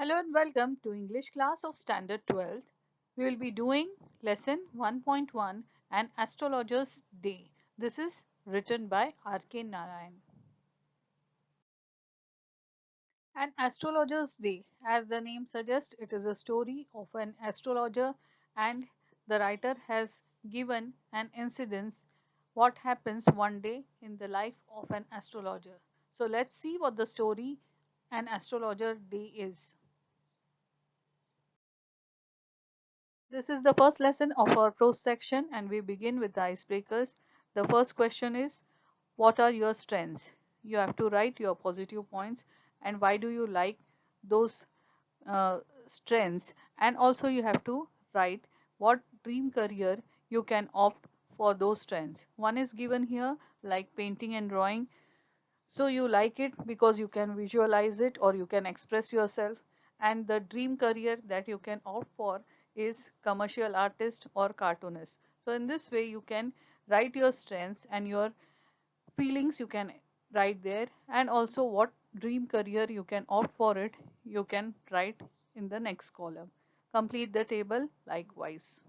Hello and welcome to English class of Standard 12th. We will be doing lesson 1.1 An Astrologer's Day. This is written by R.K. Narayan. An Astrologer's Day, as the name suggests, it is a story of an astrologer and the writer has given an incidence what happens one day in the life of an astrologer. So let's see what the story An Astrologer Day is. This is the first lesson of our prose section and we begin with the icebreakers. The first question is, what are your strengths? You have to write your positive points and why do you like those strengths, and also you have to write what dream career you can opt for those strengths. One is given here like painting and drawing. So you like it because you can visualize it or you can express yourself, and the dream career that you can opt for is commercial artist or cartoonist. So in this way you can write your strengths and your feelings you can write there, and also what dream career you can opt for it you can write in the next column. Complete the table likewise.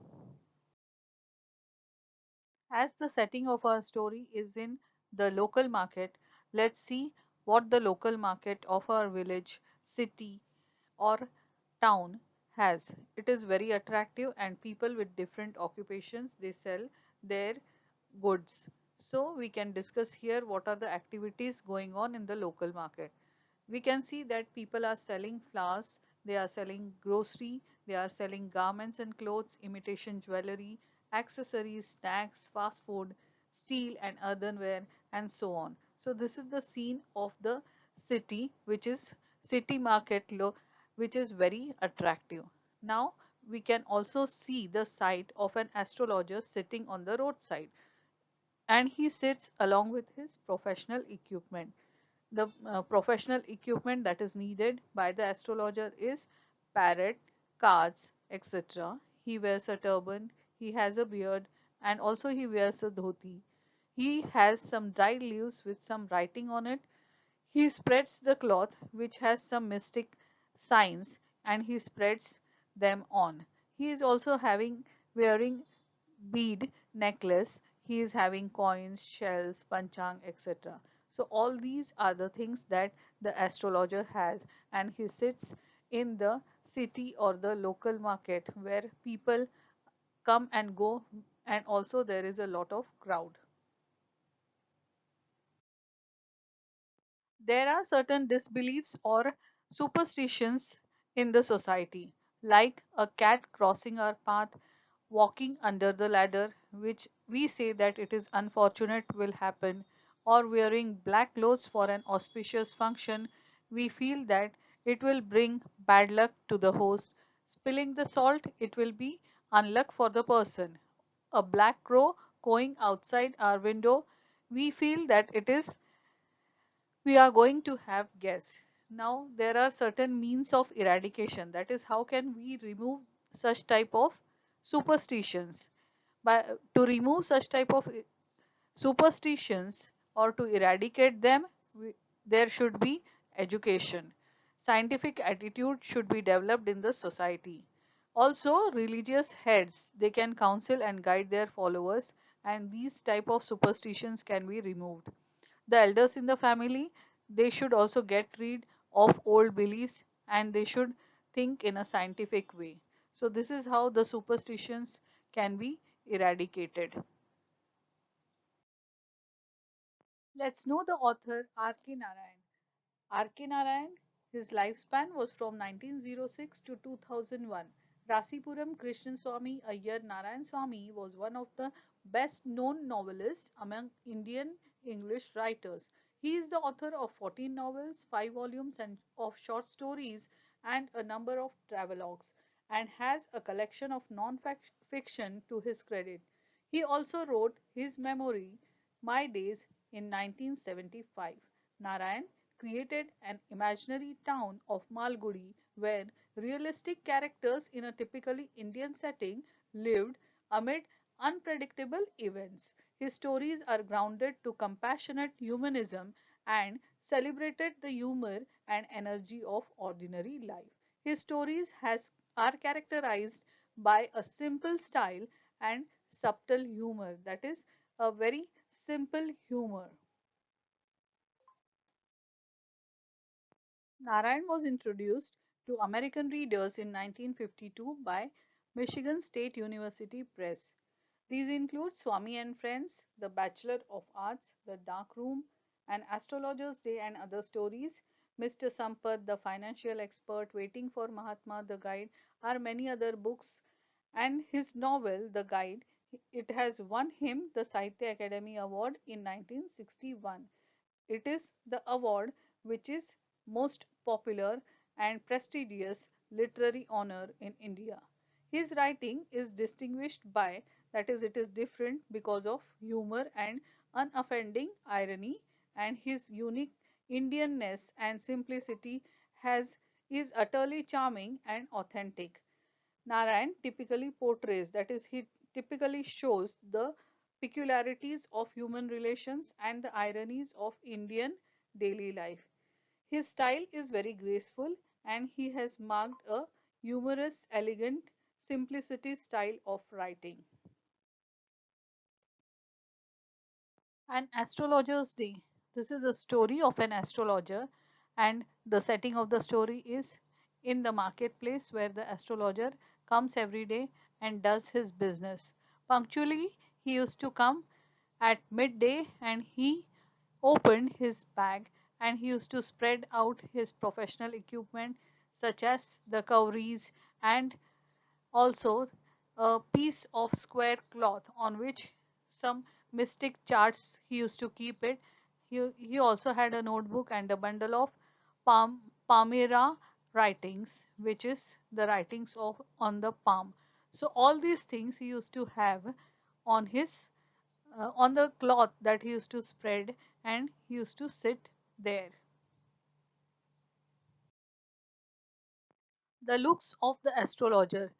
As the setting of our story is in the local market, let's see what the local market of our village, city, or town has. It is very attractive and people with different occupations they sell their goods. So we can discuss here what are the activities going on in the local market. We can see that people are selling flowers, they are selling grocery, they are selling garments and clothes, imitation jewelry, accessories, snacks, fast food, steel and earthenware, and so on. So this is the scene of the city, which is city market which is very attractive. Now we can also see the sight of an astrologer sitting on the roadside, and he sits along with his professional equipment. The professional equipment that is needed by the astrologer is parrot, cards, etc. He wears a turban, he has a beard, and also he wears a dhoti. He has some dried leaves with some writing on it. He spreads the cloth which has some mystic signs and he spreads them on. He is also having wearing bead necklace. He is having coins, shells, panchang, etc. So all these are the things that the astrologer has, and he sits in the city or the local market where people come and go, and also there is a lot of crowd. There are certain disbeliefs or superstitions in the society, like a cat crossing our path, walking under the ladder, which we say that it is unfortunate will happen, or wearing black clothes for an auspicious function, we feel that it will bring bad luck to the host. Spilling the salt, it will be unluck for the person. A black crow going outside our window, we feel that it is we are going to have guests. Now there are certain means of eradication, that is how can we remove such type of superstitions. By to remove such type of superstitions or to eradicate them, there should be education. Scientific attitude should be developed in the society. Also religious heads, they can counsel and guide their followers, and these type of superstitions can be removed. The elders in the family, they should also get rid of old beliefs and they should think in a scientific way. So this is how the superstitions can be eradicated. Let's know the author R.K. Narayan. R.K. Narayan, his lifespan was from 1906 to 2001. Rasipuram Krishnan Swamy Iyer Narayan Swamy was one of the best known novelists among Indian English writers. He is the author of 14 novels, 5 volumes and of short stories, and a number of travelogues, and has a collection of non-fiction to his credit. He also wrote his memoir, My Days, in 1975. Narayan created an imaginary town of Malgudi where realistic characters in a typically Indian setting lived amid unpredictable events. His stories are grounded to compassionate humanism and celebrated the humor and energy of ordinary life. His stories are characterized by a simple style and subtle humor, that is, a very simple humor. Narayan was introduced to American readers in 1952 by Michigan State University Press. These include Swami and Friends, The Bachelor of Arts, The Dark Room, An Astrologer's Day and Other Stories, Mr. Sampath, The Financial Expert, Waiting for Mahatma, The Guide, are many other books, and his novel, The Guide, it has won him the Sahitya Academy Award in 1961. It is the award which is most popular and prestigious literary honor in India. His writing is distinguished by, that is, it is different because of humor and unoffending irony, and his unique Indianness and simplicity has is utterly charming and authentic. Narayan typically portrays, that is, he typically shows the peculiarities of human relations and the ironies of Indian daily life. His style is very graceful and he has marked a humorous, elegant, simplicity style of writing. An Astrologer's Day. This is a story of an astrologer, and the setting of the story is in the marketplace where the astrologer comes every day and does his business. Punctually, he used to come at midday and he opened his bag and he used to spread out his professional equipment such as the cowries and also a piece of square cloth on which some mystic charts he used to keep it. He also had a notebook and a bundle of Palmyra writings, which is the writings of on the palm. So all these things he used to have on his on the cloth that he used to spread, and he used to sit there. The looks of the astrologer.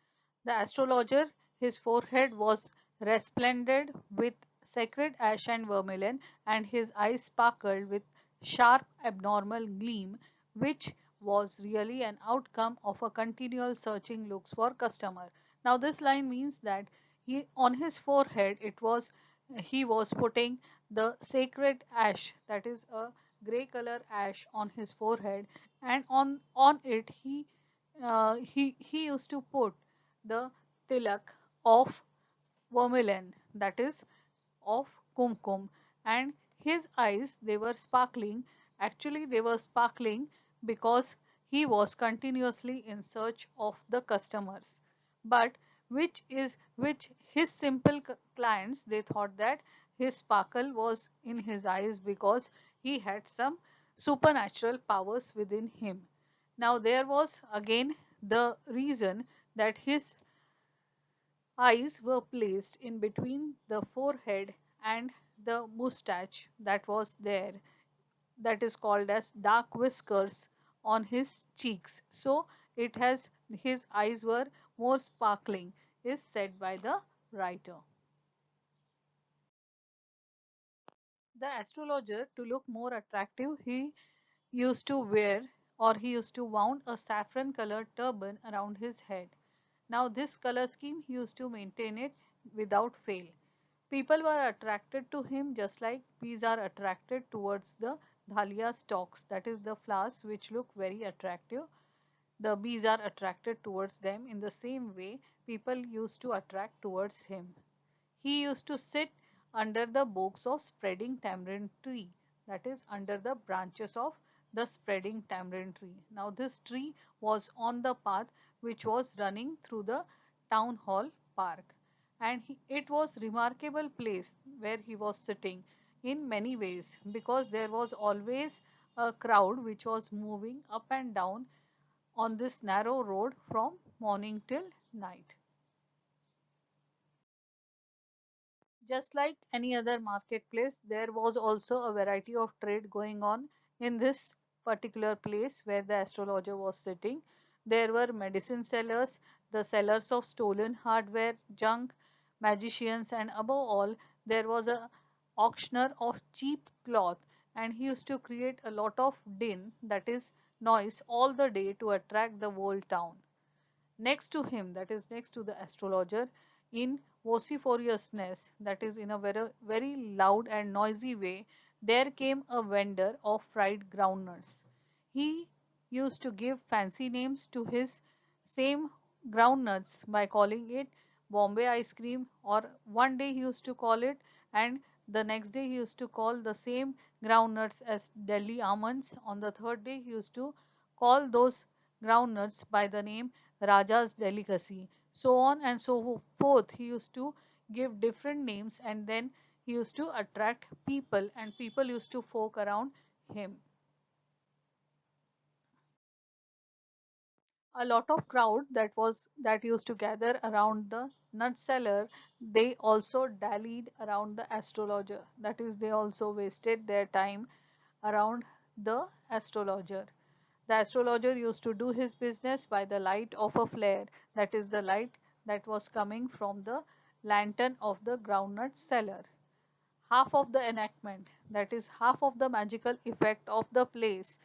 The astrologer, his forehead was resplendent with sacred ash and vermilion, and his eyes sparkled with sharp abnormal gleam, which was really an outcome of a continual searching looks for customer. Now this line means that he on his forehead it was he was putting the sacred ash, that is a gray color ash on his forehead, and on it he used to put the tilak of vermilion, that is of kumkum, and his eyes they were sparkling. Actually they were sparkling because he was continuously in search of the customers, but which his simple clients they thought that his sparkle was in his eyes because he had some supernatural powers within him. Now there was again the reason that his eyes were placed in between the forehead and the moustache that was there, that is called as dark whiskers on his cheeks. So it has his eyes were more sparkling, is said by the writer. The astrologer, to look more attractive, he used to wear or he used to wound a saffron colored turban around his head. Now this color scheme he used to maintain it without fail. People were attracted to him just like bees are attracted towards the dahlia stalks, that is the flowers which look very attractive. The bees are attracted towards them. In the same way, people used to attract towards him. He used to sit under the boughs of spreading tamarind tree, that is under the branches of the spreading tamarind tree. Now this tree was on the path which was running through the town hall park, and it was remarkable place where he was sitting in many ways because there was always a crowd which was moving up and down on this narrow road from morning till night. Just like any other marketplace, there was also a variety of trade going on in this particular place where the astrologer was sitting. There were medicine sellers, the sellers of stolen hardware, junk, magicians, and above all, there was a auctioneer of cheap cloth, and he used to create a lot of din, that is noise all the day to attract the whole town. Next to him, that is next to the astrologer, in vociferousness, that is in a very, very loud and noisy way, there came a vendor of fried groundnuts. He used to give fancy names to his same groundnuts by calling it Bombay ice cream, or one day he used to call it, and the next day he used to call the same groundnuts as Delhi almonds. On the third day he used to call those groundnuts by the name Raja's delicacy. So on and so forth. He used to give different names, and then he used to attract people, and people used to folk around him. A lot of crowd that used to gather around the nut seller, they also dallied around the astrologer. That is, they also wasted their time around the astrologer. The astrologer used to do his business by the light of a flare, that is the light that was coming from the lantern of the groundnut seller. Half of the enactment, that is half of the magical effect of the place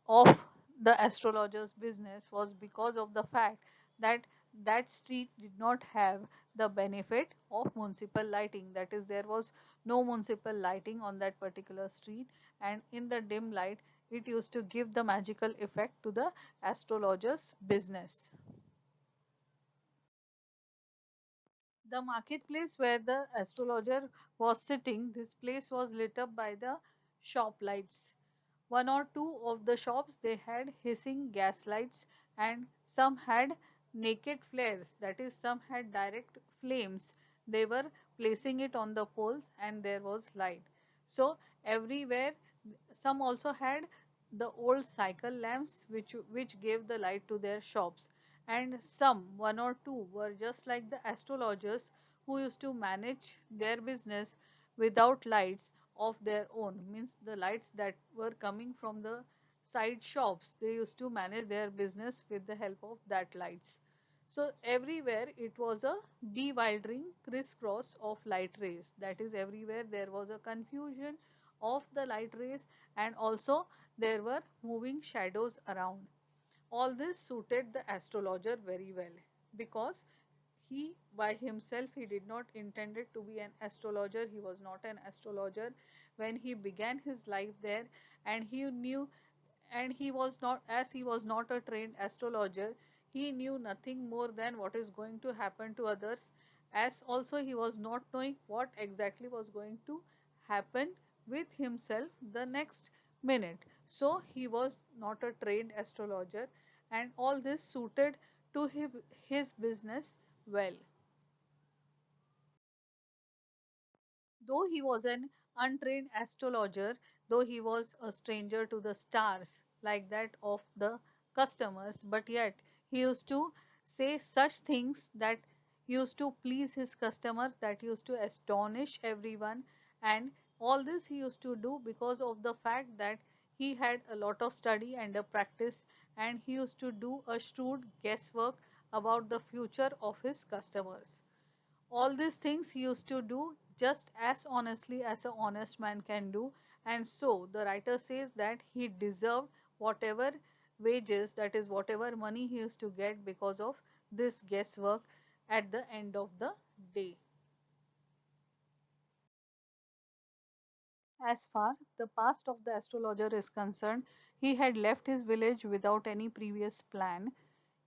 of the astrologer's business, was because of the fact that that street did not have the benefit of municipal lighting. That is, there was no municipal lighting on that particular street, and in the dim light it used to give the magical effect to the astrologer's business. The marketplace where the astrologer was sitting, this place was lit up by the shop lights. One or two of the shops, they had hissing gas lights, and some had naked flares, that is, some had direct flames. They were placing it on the poles and there was light. So everywhere, some also had the old cycle lamps which gave the light to their shops, and some one or two were just like the astrologers who used to manage their business without lights of their own, means the lights that were coming from the side shops, they used to manage their business with the help of that lights. So everywhere it was a bewildering crisscross of light rays, that is, everywhere there was a confusion of the light rays, and also there were moving shadows around. All this suited the astrologer very well, because he by himself, he did not intended to be an astrologer. He was not an astrologer when he began his life there, and he knew, and he was not, as he was not a trained astrologer, he knew nothing more than what is going to happen to others, as also he was not knowing what exactly was going to happen with himself the next minute. So he was not a trained astrologer, and all this suited to his business well. Though he was an untrained astrologer, though he was a stranger to the stars like that of the customers, but yet he used to say such things that used to please his customers, that used to astonish everyone, and all this he used to do because of the fact that he had a lot of study and a practice, and he used to do a shrewd guesswork about the future of his customers. All these things he used to do just as honestly as a honest man can do, and so the writer says that he deserved whatever wages, that is, whatever money he used to get because of this guesswork at the end of the day. As far the past of the astrologer is concerned, he had left his village without any previous plan.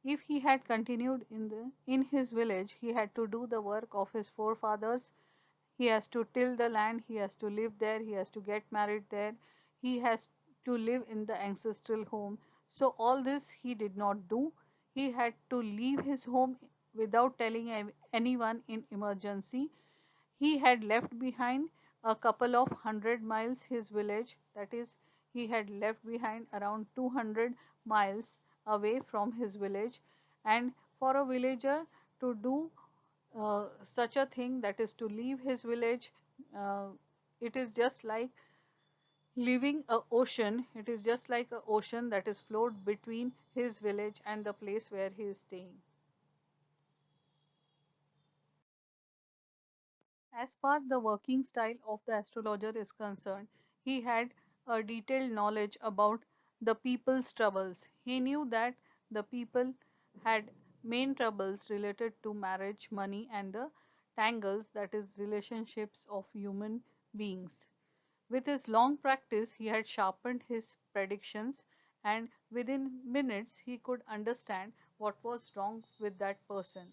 If he had continued in his village, he had to do the work of his forefathers. He has to till the land, he has to live there, he has to get married there, he has to live in the ancestral home. So all this he did not do. He had to leave his home without telling anyone in emergency. He had left behind a couple of 100 miles his village, that is, he had left behind around 200 miles away from his village. And for a villager to do such a thing, that is to leave his village, uh, it is just like leaving a ocean. It is just like a ocean that is flowed between his village and the place where he is staying. As far the working style of the astrologer is concerned, he had a detailed knowledge about the people's troubles. He knew that the people had main troubles related to marriage, money, and the tangles, that is, relationships of human beings. With his long practice, he had sharpened his predictions, and within minutes he could understand what was wrong with that person.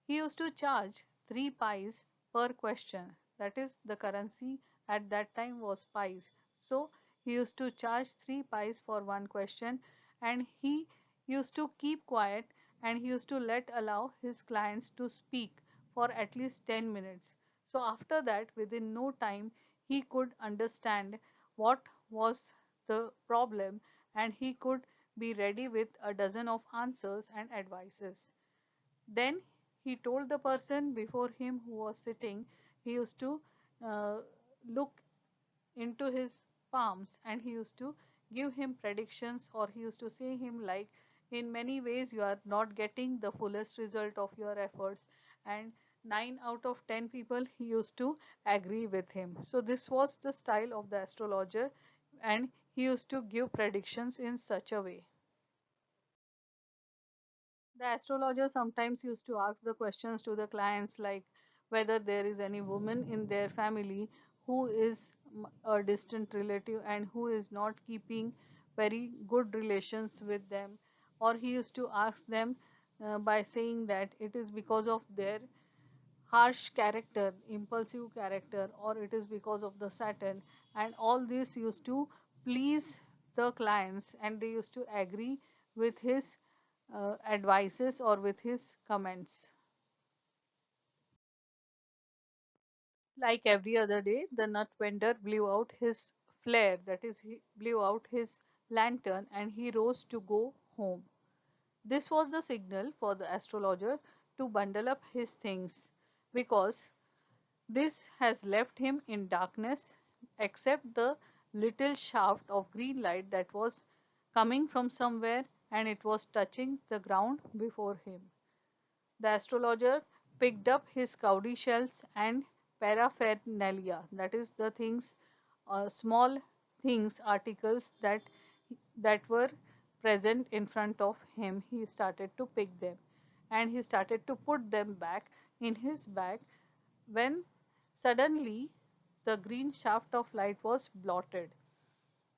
He used to charge 3 pies per question. That is, the currency at that time was pies. So he used to charge 3 pies for one question, and he used to keep quiet, and he used to let allow his clients to speak for at least 10 minutes. So after that, within no time, he could understand what was the problem, and he could be ready with a dozen of answers and advices. Then he told the person before him who was sitting, he used to uh, look into his palms, and he used to give him predictions, or he used to say him like, in many ways you are not getting the fullest result of your efforts, and 9 out of 10 people he used to agree with him. So this was the style of the astrologer, and he used to give predictions in such a way. The astrologer sometimes used to ask the questions to the clients like whether there is any woman in their family who is a distant relative and who is not keeping very good relations with them, or he used to ask them by saying that it is because of their harsh character, impulsive character, or it is because of the Saturn, and all this used to please the clients, and they used to agree with his advices or with his comments. Like every other day, the nut vendor blew out his flare, that is, he blew out his lantern, and he rose to go home. This was the signal for the astrologer to bundle up his things, because this has left him in darkness except the little shaft of green light that was coming from somewhere, and it was touching the ground before him. The astrologer picked up his cowrie shells and paraphernalia, that is, the things, small things, articles that were present in front of him. He started to pick them, and he started to put them back in his bag, when suddenly the green shaft of light was blotted.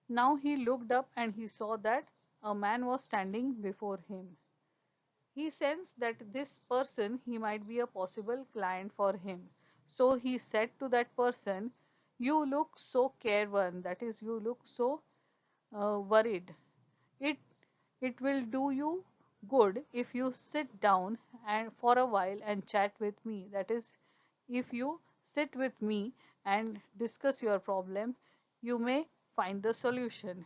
Now he looked up, and he saw that a man was standing before him. He sensed that this person, he might be a possible client for him. So he said to that person, "You look so careworn, that is, you look so worried. It it will do you good if you sit down and for a while and chat with me. That is, if you sit with me and discuss your problem, you may find the solution."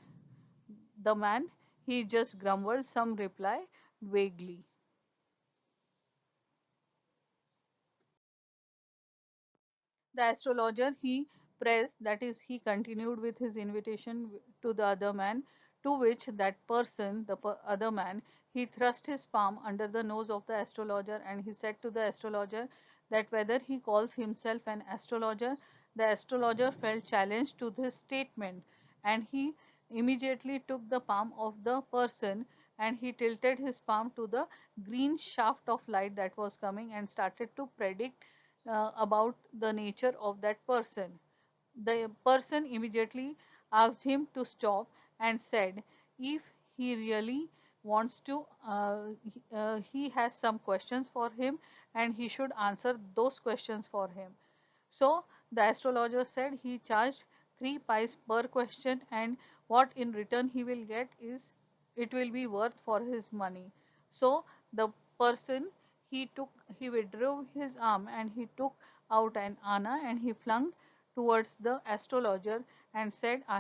The man, he just grumbled some reply vaguely. The astrologer, he pressed, that is, he continued with his invitation to the other man, to which that person, the other man, he thrust his palm under the nose of the astrologer, and he said to the astrologer that whether he calls himself an astrologer. The astrologer felt challenged to this statement, and he immediately took the palm of the person, and he tilted his palm to the green shaft of light that was coming, and started to predict about the nature of that person. The person immediately asked him to stop and said if he really wants to, he has some questions for him, and he should answer those questions for him. So the astrologer said he charged 3 pies per question, and what in return he will get is it will be worth for his money. So the person, he withdrew his arm, and he took out an anna, and he flung towards the astrologer and said, I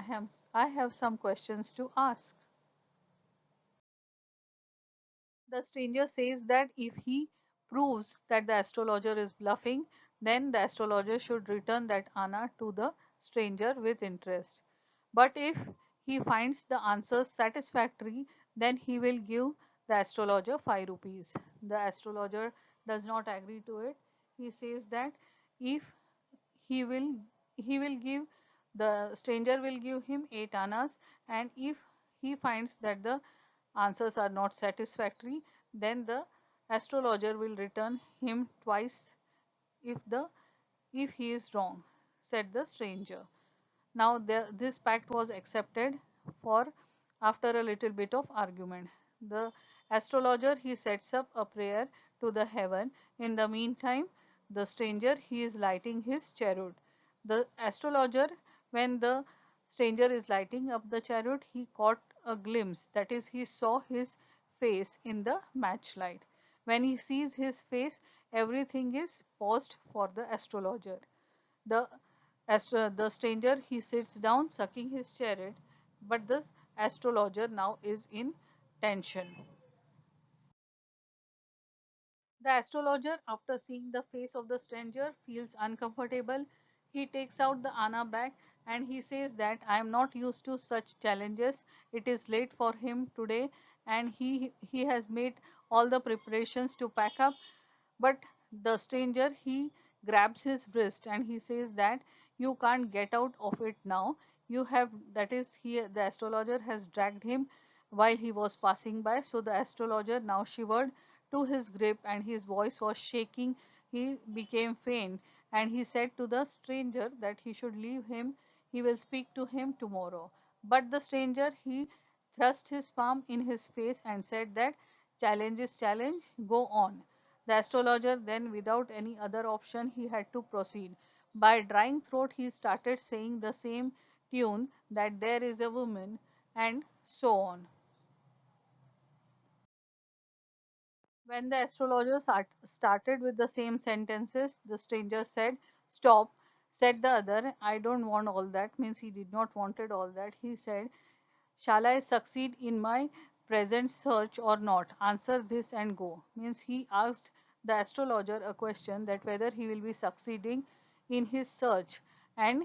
have some questions to ask. The stranger says that if he proves that the astrologer is bluffing, then the astrologer should return that anna to the stranger with interest. But if he finds the answers satisfactory, then he will give the astrologer 5 rupees. The astrologer does not agree to it. He says that if he will he will give the stranger will give him 8 annas, and if he finds that the answers are not satisfactory, then the astrologer will return him twice if the if he is wrong, said the stranger. Now this pact was accepted for after a little bit of argument. The astrologer he sets up a prayer to the heaven. In the meantime, the stranger he is lighting his chariot. The astrologer, when the stranger is lighting up the chariot, he caught a glimpse, that is, he saw his face in the matchlight. When he sees his face, everything is paused for the astrologer. The the stranger he sits down sucking his chariot, but the astrologer now is in tension. The astrologer, after seeing the face of the stranger, feels uncomfortable. He takes out the Anna bag and he says that I am not used to such challenges. It is late for him today and he has made all the preparations to pack up. But the stranger he grabs his wrist and he says that you can't get out of it now. You have, that is, he the astrologer has dragged him while he was passing by. So the astrologer now shivered to his grip and his voice was shaking. He became faint and he said to the stranger that he should leave him. He will speak to him tomorrow. But the stranger he thrust his palm in his face and said that challenge is challenge, go on. The astrologer then, without any other option, he had to proceed. By drying throat, he started saying the same tune, that there is a woman, and so on. When the astrologer started with the same sentences, the stranger said, stop. Said the other, I don't want all that, means he did not wanted all that. He said, shall I succeed in my present search or not? Answer this and go. Means he asked the astrologer a question, that whether he will be succeeding in his search, and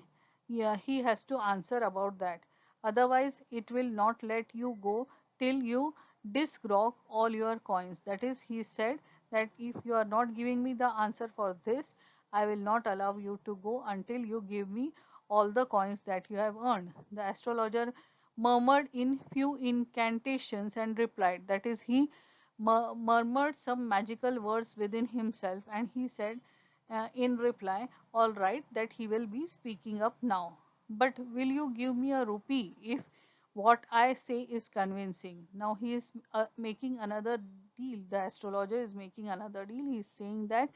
yeah, he has to answer about that. Otherwise, it will not let you go till you disgrog all your coins. That is, he said that if you are not giving me the answer for this, I will not allow you to go until you give me all the coins that you have earned. The astrologer murmured in few incantations and replied, that is, he murmured some magical words within himself and he said in reply, all right, that he will be speaking up now. But will you give me a rupee if what I say is convincing? Now he is making another deal. The astrologer is making another deal. He is saying that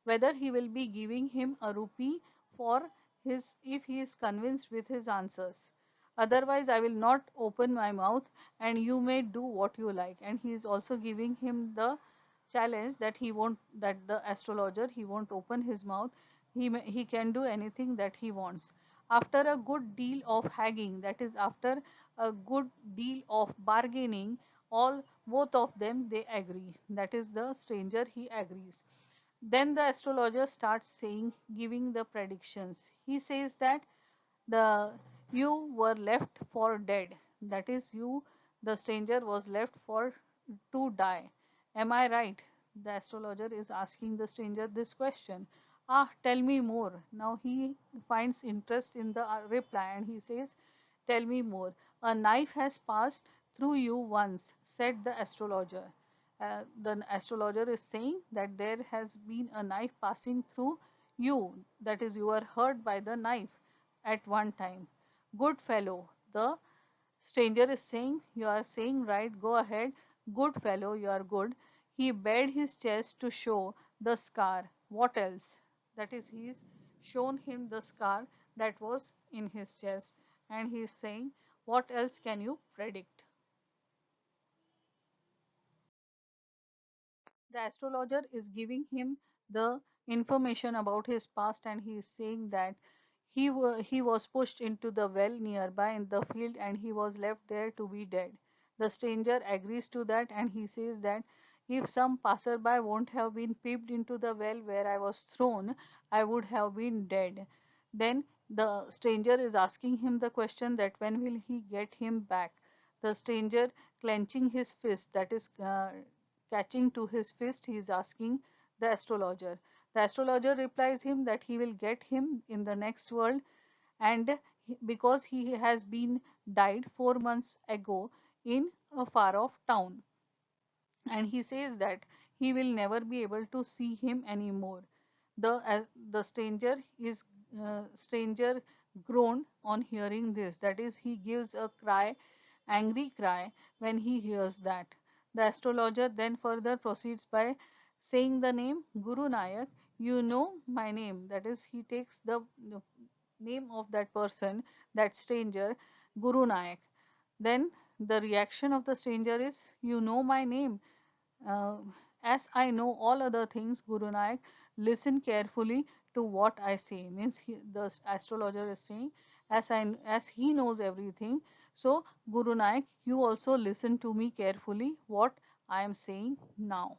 whether he will be giving him a rupee for his if he is convinced with his answers. Otherwise, I will not open my mouth and you may do what you like. And he is also giving him the challenge that he won't, that the astrologer he won't open his mouth. He can do anything that he wants. After a good deal of haggling, that is, after a good deal of bargaining, all both of them they agree. That is, the stranger he agrees. Then the astrologer starts saying, giving the predictions. He says that the you were left for dead. That is, you, the stranger, was left for to die. Am I right? The astrologer is asking the stranger this question. Ah, tell me more. Now he finds interest in the reply and he says, tell me more. A knife has passed through you once, said the astrologer. The astrologer is saying that there has been a knife passing through you, that is, you were hurt by the knife at one time. Good fellow, the stranger is saying, you are saying right, go ahead. Good fellow, you are good. He bared his chest to show the scar. What else? That is, he's shown him the scar that was in his chest, and he is saying, what else can you predict? The astrologer is giving him the information about his past and he is saying that he was pushed into the well nearby in the field and he was left there to be dead. The stranger agrees to that and he says that if some passerby won't have been peeped into the well where I was thrown, I would have been dead. Then the stranger is asking him the question that when will he get him back? The stranger, clenching his fist, that is, catching to his fist, he is asking the astrologer. The astrologer replies him that he will get him in the next world and because he has been died 4 months ago in a far off town, and he says that he will never be able to see him anymore. The stranger groaned on hearing this. That is, he gives a cry, angry cry when he hears that. The astrologer then further proceeds by saying the name Guru Nayak. You know my name. That is, he takes the name of that person, that stranger, Guru Nayak. Then the reaction of the stranger is, you know my name. uh, as I know all other things, Guru Nanak, listen carefully to what I say. Means the astrologer is saying, as he knows everything, so Guru Nanak, you also listen to me carefully what I am saying now.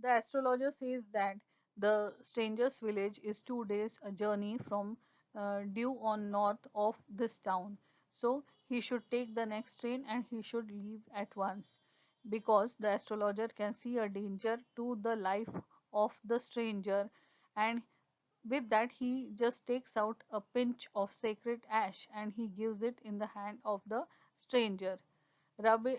The astrologer says that the stranger's village is 2 days a journey from due on north of this town. So he should take the next train and he should leave at once, because the astrologer can see a danger to the life of the stranger, and with that he just takes out a pinch of sacred ash and he gives it in the hand of the stranger.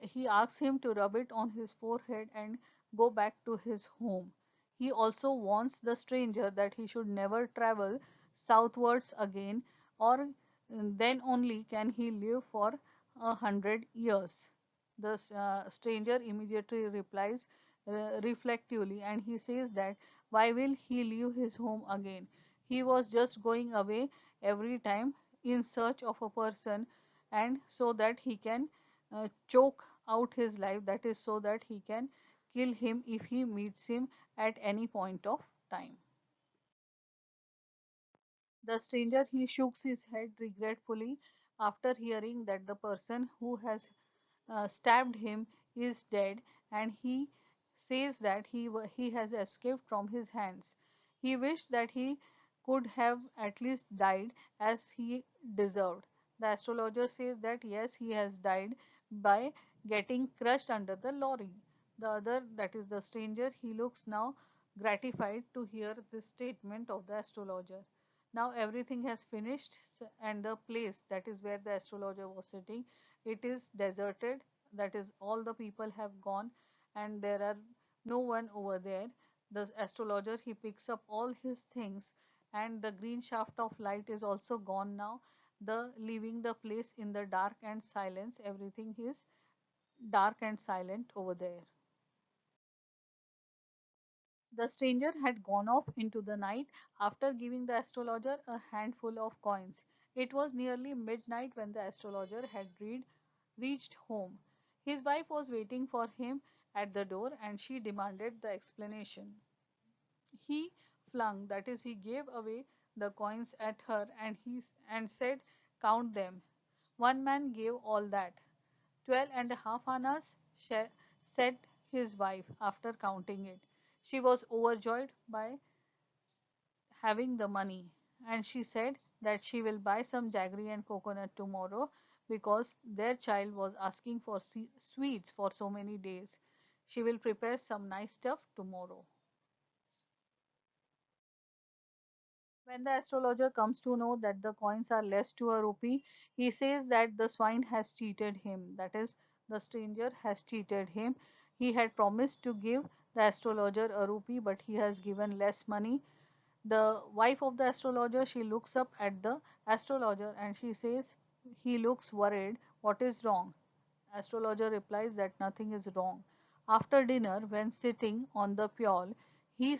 He asks him to rub it on his forehead and go back to his home. He also warns the stranger that he should never travel southwards again, or then only can he live for 100 years. The stranger immediately replies reflectively, and he says that why will he leave his home again? He was just going away every time in search of a person, and so that he can choke out his life, that is, so that he can kill him if he meets him at any point of time. The stranger, he shook his head regretfully after hearing that the person who has stabbed him is dead, and he says that he has escaped from his hands. He wished that he could have at least died as he deserved. The astrologer says that yes, he has died by getting crushed under the lorry. The other, that is the stranger, he looks now gratified to hear this statement of the astrologer. Now everything has finished, and the place, that is where the astrologer was sitting, it is deserted. That is, all the people have gone and there are no one over there. The astrologer, he picks up all his things, and the green shaft of light is also gone now, the leaving the place in the dark and silence. Everything is dark and silent over there. The stranger had gone off into the night after giving the astrologer a handful of coins. It was nearly midnight when the astrologer had reached home. His wife was waiting for him at the door, and she demanded the explanation. He flung, that is, he gave away the coins at her, and said, count them. One man gave all that. 12.5 annas, said his wife after counting it. She was overjoyed by having the money, and she said that she will buy some jaggery and coconut tomorrow, because their child was asking for sweets for so many days. She will prepare some nice stuff tomorrow. When the astrologer comes to know that the coins are less to a rupee, he says that the swine has cheated him. That is, the stranger has cheated him. He had promised to give the astrologer a rupee, but he has given less money. The wife of the astrologer, she looks up at the astrologer and she says, he looks worried. What is wrong? Astrologer replies that nothing is wrong. After dinner, when sitting on the pure, he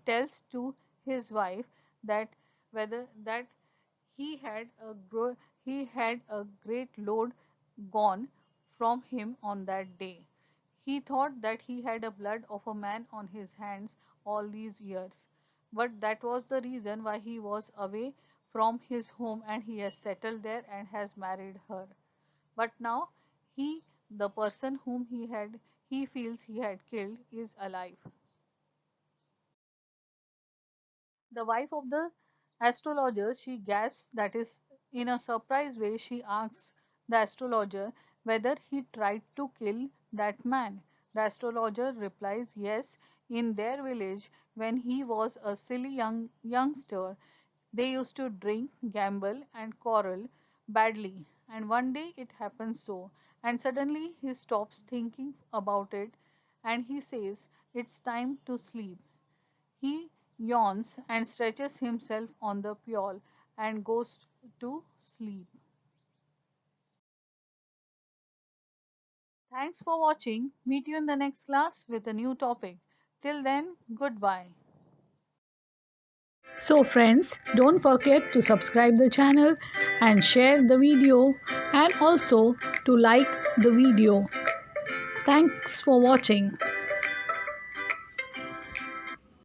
tells to his wife that whether that he had a he had a great load gone from him on that day. He thought that he had a blood of a man on his hands all these years, but that was the reason why he was away from his home, and he has settled there and has married her. But now he, the person whom he feels he had killed, is alive. The wife of the astrologer, she gasps, that is, in a surprised way, she asks the astrologer whether he tried to kill that man. The astrologer replies, yes, in their village, when he was a silly youngster, They used to drink, gamble, and quarrel badly. And one day it happens so, and suddenly he stops thinking about it and he says, "It's time to sleep." He yawns and stretches himself on the pole and goes to sleep. Thanks for watching. Meet you in the next class with a new topic. Till then, goodbye. So friends, don't forget to subscribe the channel and share the video and also to like the video. Thanks for watching.